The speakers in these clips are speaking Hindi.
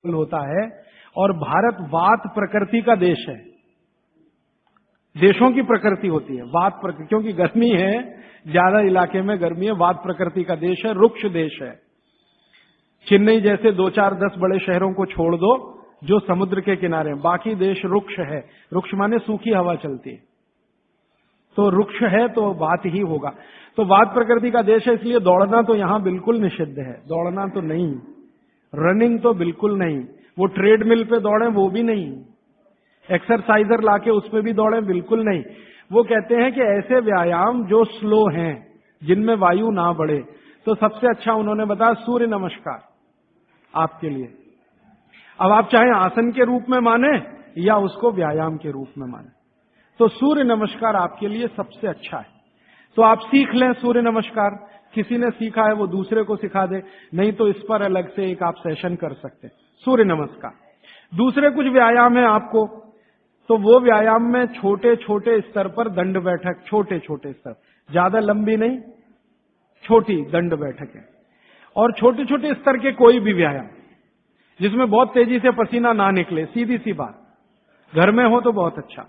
होता है। और भारत वात प्रकृति का देश है। देशों की प्रकृति होती है वात प्रकृति, क्योंकि गर्मी है, ज्यादा इलाके में गर्मी है, वात प्रकृति का देश है, रुक्ष देश है। चेन्नई जैसे 2, 4, 10 बड़े शहरों को छोड़ दो जो समुद्र के किनारे, बाकी देश रुक्ष है। रुक्ष माने सूखी हवा चलती है, तो रुक्ष है तो वात ही होगा। तो वात प्रकृति का देश है, इसलिए दौड़ना तो यहां बिल्कुल निषिद्ध है। दौड़ना तो नहीं, रनिंग तो बिल्कुल नहीं, वो ट्रेडमिल पे दौड़े वो भी नहीं, एक्सरसाइजर लाके उस पे भी दौड़े बिल्कुल नहीं। वो कहते हैं कि ऐसे व्यायाम जो स्लो हैं, जिनमें वायु ना बढ़े, तो सबसे अच्छा उन्होंने बताया सूर्य नमस्कार आपके लिए। अब आप चाहे आसन के रूप में माने या उसको व्यायाम के रूप में माने, तो सूर्य नमस्कार आपके लिए सबसे अच्छा है। तो आप सीख लें सूर्य नमस्कार, किसी ने सीखा है वो दूसरे को सिखा दे, नहीं तो इस पर अलग से एक आप सेशन कर सकते हैं सूर्य नमस्कार। दूसरे कुछ व्यायाम है आपको, तो वो व्यायाम में छोटे छोटे स्तर पर दंड बैठक, छोटे छोटे स्तर, ज्यादा लंबी नहीं, छोटी दंड बैठक है। और छोटे छोटे स्तर के कोई भी व्यायाम जिसमें बहुत तेजी से पसीना ना निकले, सीधी सी बात, घर में हो तो बहुत अच्छा।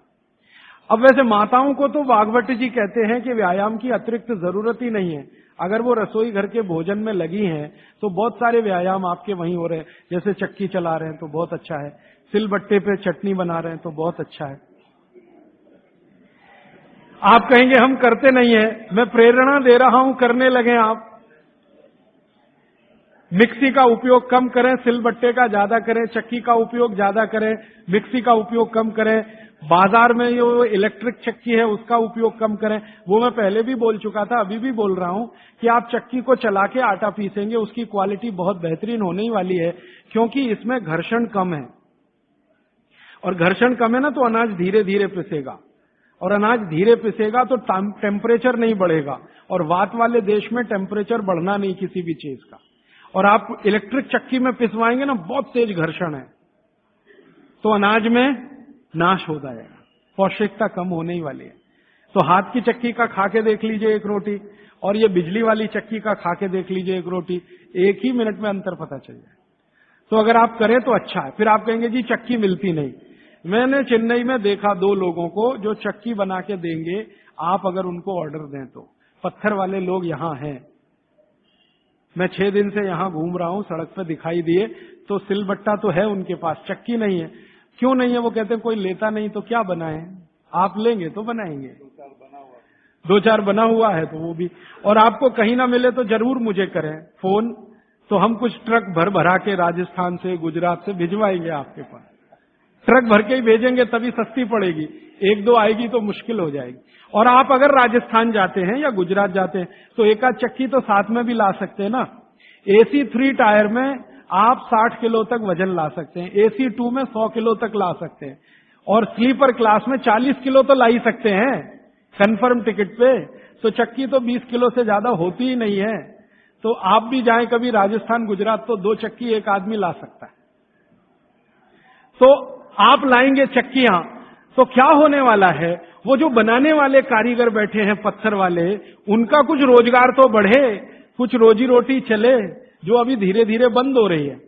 अब वैसे माताओं को तो वाघभट्ट जी कहते हैं कि व्यायाम की अतिरिक्त जरूरत ही नहीं है। अगर वो रसोई घर के भोजन में लगी हैं तो बहुत सारे व्यायाम आपके वहीं हो रहे हैं। जैसे चक्की चला रहे हैं तो बहुत अच्छा है, सिलबट्टे पे चटनी बना रहे हैं तो बहुत अच्छा है। आप कहेंगे हम करते नहीं है, मैं प्रेरणा दे रहा हूं, करने लगे आप। मिक्सी का उपयोग कम करें, सिलबट्टे का ज्यादा करें, चक्की का उपयोग ज्यादा करें, मिक्सी का उपयोग कम करें, बाजार में जो इलेक्ट्रिक चक्की है उसका उपयोग कम करें। वो मैं पहले भी बोल चुका था, अभी भी बोल रहा हूं कि आप चक्की को चला के आटा पीसेंगे, उसकी क्वालिटी बहुत बेहतरीन होने ही वाली है, क्योंकि इसमें घर्षण कम है। और घर्षण कम है ना, तो अनाज धीरे धीरे पिसेगा, और अनाज धीरे पिसेगा तो टेम्परेचर नहीं बढ़ेगा। और वात वाले देश में टेम्परेचर बढ़ना नहीं किसी भी चीज का। और आप इलेक्ट्रिक चक्की में पिसवाएंगे ना, बहुत तेज घर्षण है, तो अनाज में नाश हो जाएगा, पौष्टिकता कम होने ही वाली है। तो हाथ की चक्की का खा के देख लीजिए एक रोटी, और ये बिजली वाली चक्की का खा के देख लीजिए एक रोटी, एक ही मिनट में अंतर पता चल जाए। तो अगर आप करें तो अच्छा है। फिर आप कहेंगे जी चक्की मिलती नहीं। मैंने चेन्नई में देखा 2 लोगों को जो चक्की बना के देंगे, आप अगर उनको ऑर्डर दें तो। पत्थर वाले लोग यहां हैं, मैं 6 दिन से यहां घूम रहा हूं, सड़क पर दिखाई दिए, तो सिलबट्टा तो है उनके पास, चक्की नहीं है। क्यों नहीं है? वो कहते हैं कोई लेता नहीं तो क्या बनाएं, आप लेंगे तो बनाएंगे। 2-4 बना हुआ है तो वो भी। और आपको कहीं ना मिले तो जरूर मुझे करें फोन, तो हम कुछ ट्रक भर भरा के राजस्थान से, गुजरात से भिजवाएंगे आपके पास। ट्रक भर के ही भेजेंगे तभी सस्ती पड़ेगी, 1-2 आएगी तो मुश्किल हो जाएगी। और आप अगर राजस्थान जाते हैं या गुजरात जाते हैं तो एक आध चक्की तो साथ में भी ला सकते हैं ना। AC 3 टायर में आप 60 किलो तक वजन ला सकते हैं, AC 2 में 100 किलो तक ला सकते हैं, और स्लीपर क्लास में 40 किलो तो ला ही सकते हैं कंफर्म टिकट पे। तो चक्की तो 20 किलो से ज्यादा होती ही नहीं है। तो आप भी जाएं कभी राजस्थान गुजरात तो 2 चक्की एक आदमी ला सकता है। तो आप लाएंगे चक्कियां तो क्या होने वाला है, वो जो बनाने वाले कारीगर बैठे हैं पत्थर वाले, उनका कुछ रोजगार तो बढ़े, कुछ रोजी रोटी चले, जो अभी धीरे धीरे बंद हो रही है।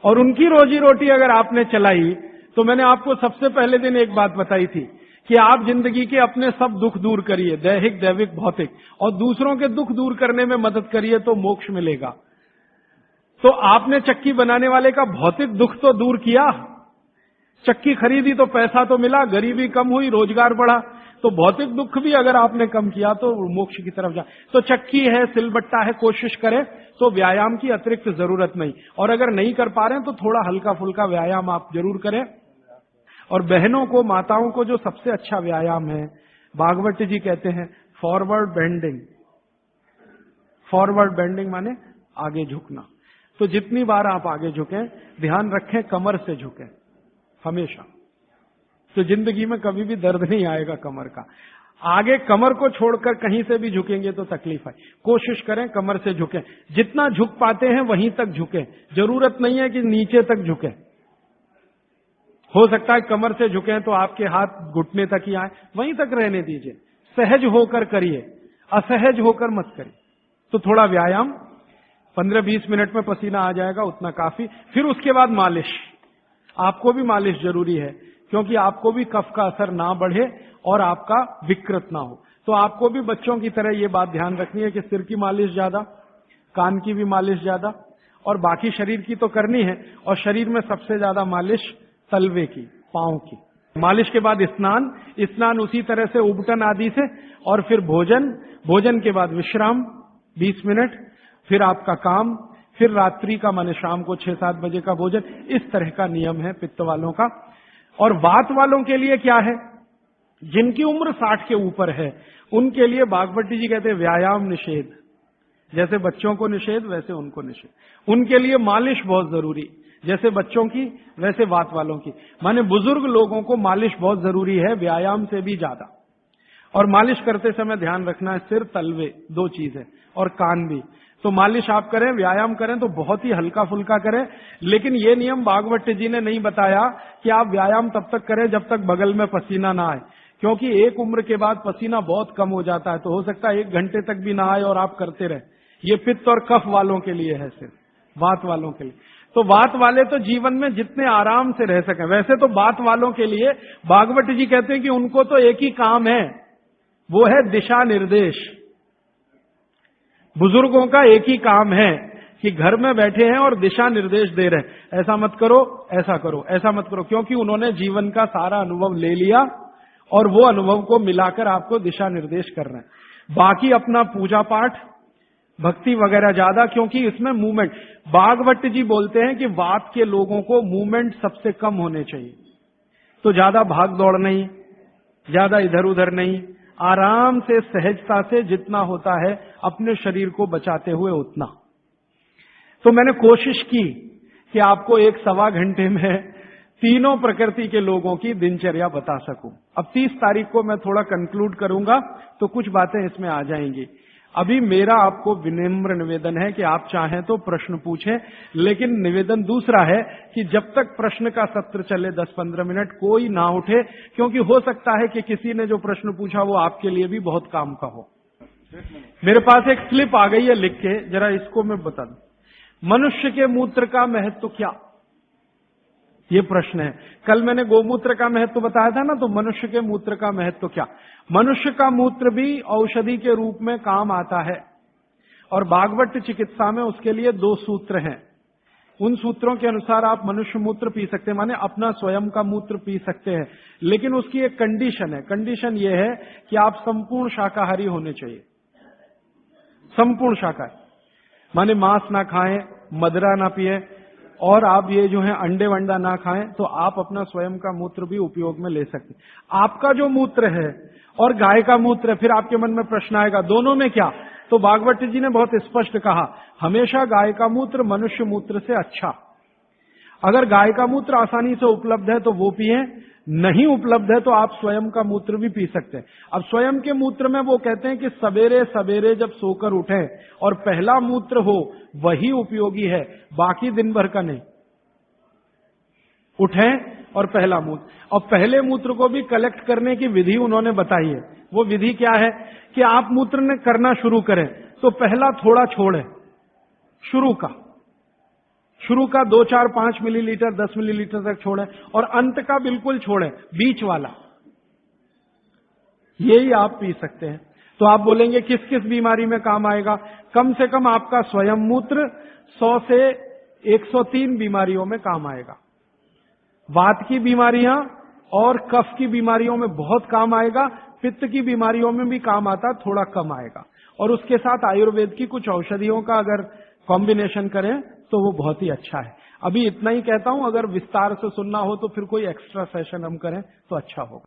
और उनकी रोजी रोटी अगर आपने चलाई, तो मैंने आपको सबसे पहले दिन एक बात बताई थी कि आप जिंदगी के अपने सब दुख दूर करिए, दैहिक, दैविक, भौतिक, और दूसरों के दुख दूर करने में मदद करिए तो मोक्ष मिलेगा। तो आपने चक्की बनाने वाले का भौतिक दुख तो दूर किया, चक्की खरीदी तो पैसा तो मिला, गरीबी कम हुई, रोजगार बढ़ा, तो भौतिक दुख भी अगर आपने कम किया तो मोक्ष की तरफ जा। तो चक्की है, सिलबट्टा है, कोशिश करें तो व्यायाम की अतिरिक्त जरूरत नहीं। और अगर नहीं कर पा रहे हैं तो थोड़ा हल्का फुल्का व्यायाम आप जरूर करें। और बहनों को, माताओं को जो सबसे अच्छा व्यायाम है, भागवत जी कहते हैं फॉरवर्ड बेंडिंग। फॉरवर्ड बेंडिंग माने आगे झुकना। तो जितनी बार आप आगे झुकें, ध्यान रखें कमर से झुकें हमेशा, तो जिंदगी में कभी भी दर्द नहीं आएगा कमर का। आगे कमर को छोड़कर कहीं से भी झुकेंगे तो तकलीफ है। कोशिश करें कमर से झुकें, जितना झुक पाते हैं वहीं तक झुकें, जरूरत नहीं है कि नीचे तक झुकें। हो सकता है कमर से झुकें तो आपके हाथ घुटने तक ही आए, वहीं तक रहने दीजिए, सहज होकर करिए, असहज होकर मत करिए। तो थोड़ा व्यायाम 15-20 मिनट में पसीना आ जाएगा, उतना काफी। फिर उसके बाद मालिश, आपको भी मालिश जरूरी है, क्योंकि आपको भी कफ का असर ना बढ़े और आपका विकृत ना हो। तो आपको भी बच्चों की तरह ये बात ध्यान रखनी है कि सिर की मालिश ज्यादा, कान की भी मालिश ज्यादा, और बाकी शरीर की तो करनी है। और शरीर में सबसे ज्यादा मालिश तलवे की, पांव की। मालिश के बाद स्नान, स्नान उसी तरह से उबटन आदि से, और फिर भोजन, भोजन के बाद विश्राम 20 मिनट, फिर आपका काम, फिर रात्रि का माने शाम को 6-7 बजे का भोजन। इस तरह का नियम है पित्त वालों का। और वात वालों के लिए क्या है? जिनकी उम्र 60 के ऊपर है उनके लिए बागवती जी कहते हैं व्यायाम निषेध। जैसे बच्चों को निषेध वैसे उनको निषेध। उनके लिए मालिश बहुत जरूरी, जैसे बच्चों की वैसे वात वालों की। माने बुजुर्ग लोगों को मालिश बहुत जरूरी है, व्यायाम से भी ज्यादा। और मालिश करते समय ध्यान रखना है, सिर तलवे 2 चीज है, और कान भी। तो मालिश आप करें, व्यायाम करें तो बहुत ही हल्का फुल्का करें। लेकिन ये नियम बागवती जी ने नहीं बताया कि आप व्यायाम तब तक करें जब तक बगल में पसीना ना आए, क्योंकि एक उम्र के बाद पसीना बहुत कम हो जाता है। तो हो सकता है 1 घंटे तक भी ना आए और आप करते रहे। ये पित्त और कफ वालों के लिए है, सिर्फ वात वालों के लिए। तो वात वाले तो जीवन में जितने आराम से रह सकें। वैसे तो वात वालों के लिए बागवती जी कहते हैं कि उनको तो एक ही काम है, वो है दिशा निर्देश। बुजुर्गों का एक ही काम है कि घर में बैठे हैं और दिशा निर्देश दे रहे हैं, ऐसा मत करो, ऐसा करो, ऐसा मत करो, क्योंकि उन्होंने जीवन का सारा अनुभव ले लिया और वो अनुभव को मिलाकर आपको दिशा निर्देश कर रहे हैं। बाकी अपना पूजा पाठ, भक्ति वगैरह ज्यादा, क्योंकि इसमें मूवमेंट, बागवती जी बोलते हैं कि वात के लोगों को मूवमेंट सबसे कम होने चाहिए। तो ज्यादा भाग दौड़ नहीं, ज्यादा इधर उधर नहीं, आराम से सहजता से जितना होता है अपने शरीर को बचाते हुए उतना। तो मैंने कोशिश की कि आपको 1-1.25 घंटे में तीनों प्रकृति के लोगों की दिनचर्या बता सकूं। अब 30 तारीख को मैं थोड़ा कंक्लूड करूंगा तो कुछ बातें इसमें आ जाएंगी। अभी मेरा आपको विनम्र निवेदन है कि आप चाहें तो प्रश्न पूछें, लेकिन निवेदन दूसरा है कि जब तक प्रश्न का सत्र चले 10-15 मिनट कोई ना उठे, क्योंकि हो सकता है कि किसी ने जो प्रश्न पूछा वो आपके लिए भी बहुत काम का हो। मेरे पास एक स्लिप आ गई है, लिख के जरा इसको मैं बता दूं। मनुष्य के मूत्र का महत्व क्या? ये प्रश्न है। कल मैंने गोमूत्र का महत्व बताया था ना, तो मनुष्य के मूत्र का महत्व क्या? मनुष्य का मूत्र भी औषधि के रूप में काम आता है, और भागवत चिकित्सा में उसके लिए 2 सूत्र हैं। उन सूत्रों के अनुसार आप मनुष्य मूत्र पी सकते हैं, माने अपना स्वयं का मूत्र पी सकते हैं। लेकिन उसकी एक कंडीशन है। कंडीशन यह है कि आप संपूर्ण शाकाहारी होने चाहिए। संपूर्ण शाकाहारी माने मांस ना खाएं, मदिरा ना पिए, और आप ये जो है अंडे वंडा ना खाएं, तो आप अपना स्वयं का मूत्र भी उपयोग में ले सकते हैं। आपका जो मूत्र है और गाय का मूत्र है, फिर आपके मन में प्रश्न आएगा दोनों में क्या? तो भागवती जी ने बहुत स्पष्ट कहा, हमेशा गाय का मूत्र मनुष्य मूत्र से अच्छा। अगर गाय का मूत्र आसानी से उपलब्ध है तो वो पिए, नहीं उपलब्ध है तो आप स्वयं का मूत्र भी पी सकते हैं। अब स्वयं के मूत्र में वो कहते हैं कि सवेरे सवेरे जब सोकर उठें और पहला मूत्र हो वही उपयोगी है, बाकी दिन भर का नहीं। उठें और पहला मूत्र, और पहले मूत्र को भी कलेक्ट करने की विधि उन्होंने बताई है। वो विधि क्या है कि आप मूत्र करना शुरू करें तो पहला थोड़ा छोड़ें, शुरू का 2, 4, 5 मिलीलीटर 10 मिलीलीटर तक छोड़ें, और अंत का बिल्कुल छोड़ें, बीच वाला यही आप पी सकते हैं। तो आप बोलेंगे किस किस बीमारी में काम आएगा? कम से कम आपका स्वयं मूत्र 100 से 103 बीमारियों में काम आएगा। वात की बीमारियां और कफ की बीमारियों में बहुत काम आएगा, पित्त की बीमारियों में भी काम आता, थोड़ा कम आएगा। और उसके साथ आयुर्वेद की कुछ औषधियों का अगर कॉम्बिनेशन करें तो वो बहुत ही अच्छा है। अभी इतना ही कहता हूं, अगर विस्तार से सुनना हो तो फिर कोई एक्स्ट्रा सेशन हम करें तो अच्छा होगा।